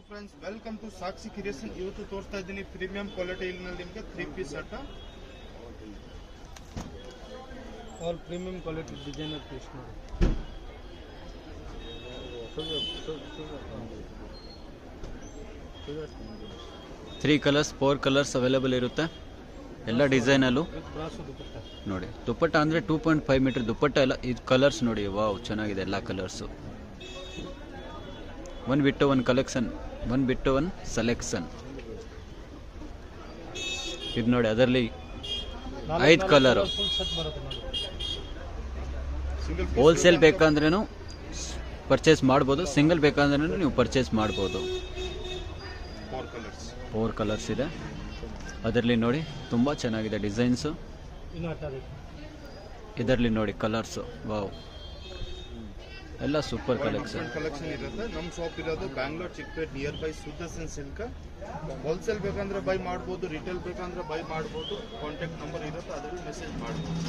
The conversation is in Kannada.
Friends, welcome to Sakshi creation. ಇವತ್ತು ತೋರಿಸ್ತಾ ಇದ್ದೀನಿ ಪ್ರೀಮಿಯಂ ಕ್ವಾಲಿಟಿ ನಲ್ಲಿ ನಿಮಗೆ 3 piece set. All premium quality designer piece ನೋಡಿ. 3 ಕಲರ್ಸ್ 4 ಕಲರ್ಸ್ ಅವೈಲೇಬಲ್ ಇರುತ್ತೆ. ಎಲ್ಲ ಡಿಸೈನಲ್ಲೂ ನೋಡಿ. ದುಪ್ಪಟ್ಟ ಅಂದರೆ 2.5 ಮೀಟರ್ ದುಪ್ಪಟ್ಟ. ಎಲ್ಲ ಇದು ಕಲರ್ಸ್ ನೋಡಿ, ವಾವ್ ಚೆನ್ನಾಗಿದೆ ಎಲ್ಲ ಕಲರ್ಸು. ಒನ್ ಬಿಟ್ಟು ಒನ್ ಕಲೆಕ್ಷನ್, ಒನ್ ಬಿಟ್ಟು ಒನ್ ಸೆಲೆಕ್ಷನ್. ಇದು ನೋಡಿ, ಅದರಲ್ಲಿ 5 ಕಲರು. ಹೋಲ್ಸೇಲ್ ಬೇಕಂದ್ರೂ ಪರ್ಚೇಸ್ ಮಾಡ್ಬೋದು, ಸಿಂಗಲ್ ಬೇಕಂದ್ರೂ ನೀವು ಪರ್ಚೇಸ್ ಮಾಡ್ಬೋದು. 4 ಕಲರ್ಸ್ ಇದೆ ಅದರಲ್ಲಿ ನೋಡಿ. ತುಂಬ ಚೆನ್ನಾಗಿದೆ ಡಿಸೈನ್ಸು. ಇದರಲ್ಲಿ ನೋಡಿ ಕಲರ್ಸು, ವಾವ್ ಎಲ್ಲ ಸೂಪರ್ ಕಲೆಕ್ಷನ್ ಇರುತ್ತೆ. ನಮ್ಮ ಶಾಪ್ ಇರೋದು Bangalore Chickpet near by Sudarshan silk. Wholesale ಬೇಕಂದ್ರೆ ಬೈ ಮಾಡ್ಬೋದು, ರಿಟೇಲ್ ಬೇಕಂದ್ರೆ ಬೈ ಮಾಡ್ಬೋದು. ಕಾಂಟ್ಯಾಕ್ಟ್ ನಂಬರ್ ಇರುತ್ತೆ, ಅದರಲ್ಲಿ ಮೆಸೇಜ್ ಮಾಡ್ಬೋದು.